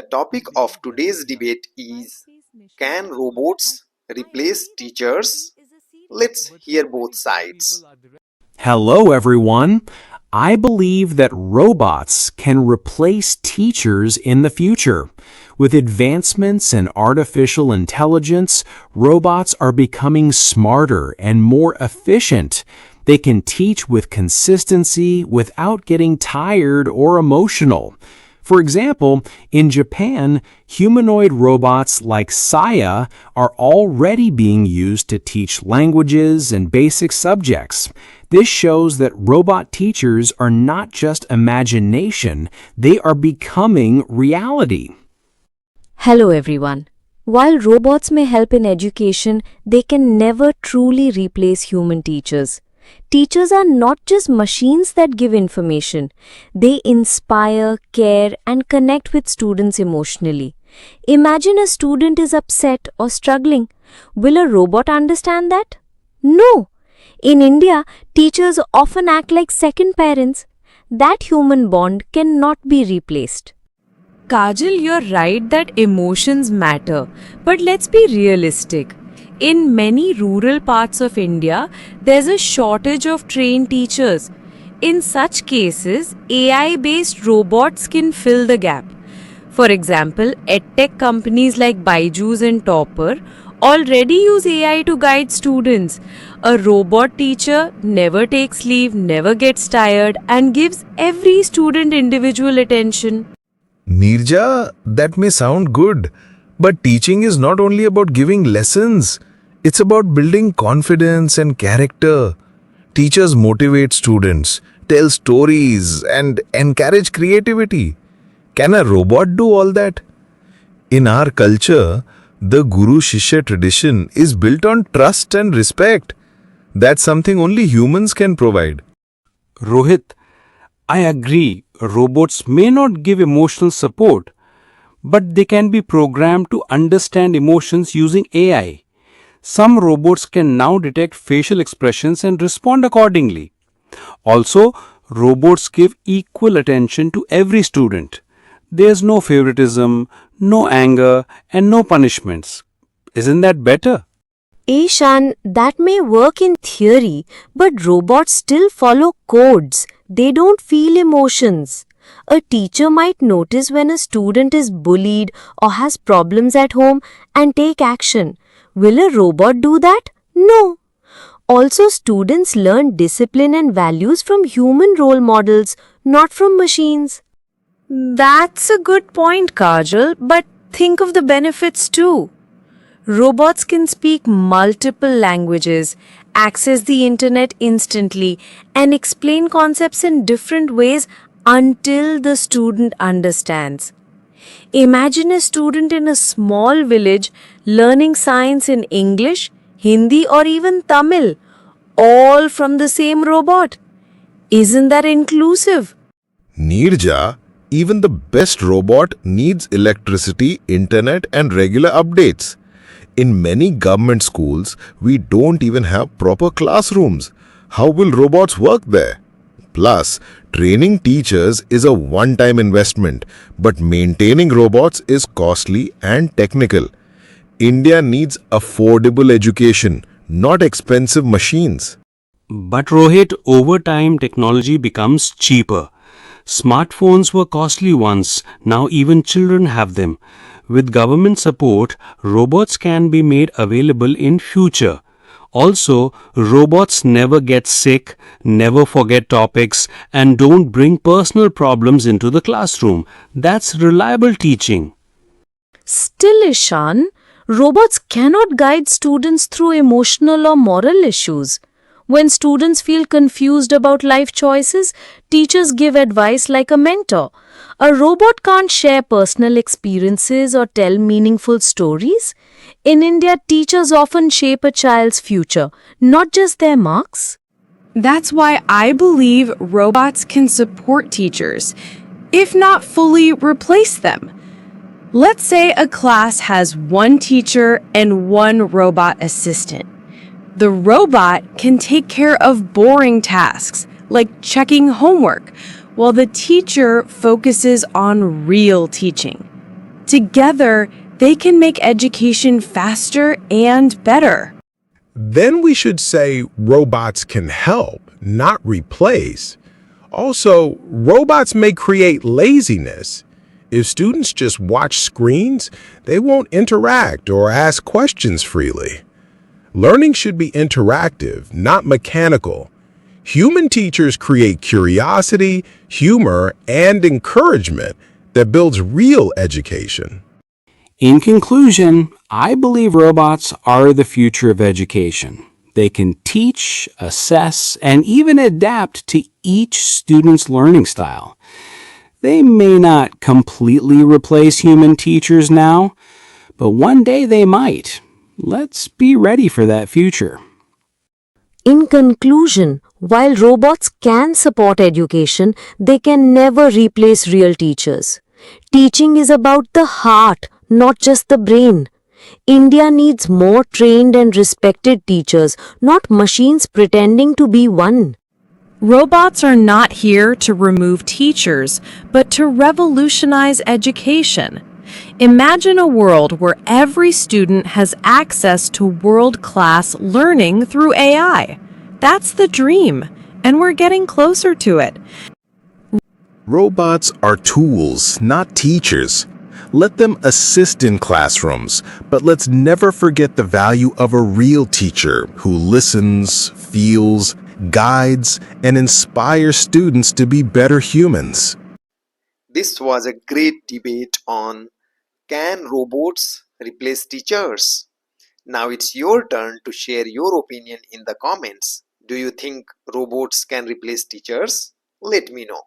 topic of today's debate is, can robots replace teachers? Let's hear both sides. Hello, everyone. I believe that robots can replace teachers in the future. With advancements in artificial intelligence, robots are becoming smarter and more efficient. They can teach with consistency without getting tired or emotional. For example, in Japan, humanoid robots like Saya are already being used to teach languages and basic subjects. This shows that robot teachers are not just imagination, they are becoming reality. Hello everyone. While robots may help in education, they can never truly replace human teachers. Teachers are not just machines that give information. They inspire, care, and connect with students emotionally. Imagine a student is upset or struggling. Will a robot understand that? No. In India, teachers often act like second parents. That human bond cannot be replaced. Kajal, you're right that emotions matter, but let's be realistic. In many rural parts of India, there's a shortage of trained teachers. In such cases, AI-based robots can fill the gap. For example, edtech companies like Byju's and Topper already use AI to guide students. A robot teacher never takes leave, never gets tired, and gives every student individual attention. Neerja, that may sound good, but teaching is not only about giving lessons. It's about building confidence and character. Teachers motivate students, tell stories, and encourage creativity. Can a robot do all that? In our culture, the Guru-Shishya tradition is built on trust and respect. That's something only humans can provide. Rohit, I agree, robots may not give emotional support, but they can be programmed to understand emotions using AI. Some robots can now detect facial expressions and respond accordingly. Also, robots give equal attention to every student. There's no favoritism, no anger, and no punishments. Isn't that better? Ishan, that may work in theory, but robots still follow codes. They don't feel emotions. A teacher might notice when a student is bullied or has problems at home and take action. Will a robot do that? No. Also, students learn discipline and values from human role models, not from machines. That's a good point, Kajal, but think of the benefits too. Robots can speak multiple languages, access the internet instantly, and explain concepts in different ways until the student understands. Imagine a student in a small village learning science in English, Hindi, or even Tamil, all from the same robot. Isn't that inclusive? Neerja, even the best robot needs electricity, internet, and regular updates. In many government schools, we don't even have proper classrooms. How will robots work there? Plus, training teachers is a one-time investment, but maintaining robots is costly and technical. India needs affordable education, not expensive machines. But Rohit, over time technology becomes cheaper. Smartphones were costly once, now even children have them. With government support, robots can be made available in future. Also, robots never get sick, never forget topics, and don't bring personal problems into the classroom. That's reliable teaching. Still, Ishan, robots cannot guide students through emotional or moral issues. When students feel confused about life choices, teachers give advice like a mentor. A robot can't share personal experiences or tell meaningful stories. In India, teachers often shape a child's future, not just their marks. That's why I believe robots can support teachers, if not fully replace them. Let's say a class has one teacher and one robot assistant. The robot can take care of boring tasks, like checking homework, while the teacher focuses on real teaching. Together, they can make education faster and better. Then we should say robots can help, not replace. Also, robots may create laziness. If students just watch screens, they won't interact or ask questions freely. Learning should be interactive, not mechanical. Human teachers create curiosity, humor, and encouragement that builds real education. In conclusion, I believe robots are the future of education. They can teach, assess, and even adapt to each student's learning style. They may not completely replace human teachers now, but one day they might. Let's be ready for that future. In conclusion, while robots can support education, they can never replace real teachers. Teaching is about the heart, not just the brain. India needs more trained and respected teachers, not machines pretending to be one. Robots are not here to remove teachers, but to revolutionize education. Imagine a world where every student has access to world-class learning through AI. That's the dream, and we're getting closer to it. Robots are tools, not teachers. Let them assist in classrooms, but let's never forget the value of a real teacher who listens, feels, guides, and inspires students to be better humans. This was a great debate on can robots replace teachers? Now it's your turn to share your opinion in the comments. Do you think robots can replace teachers? Let me know.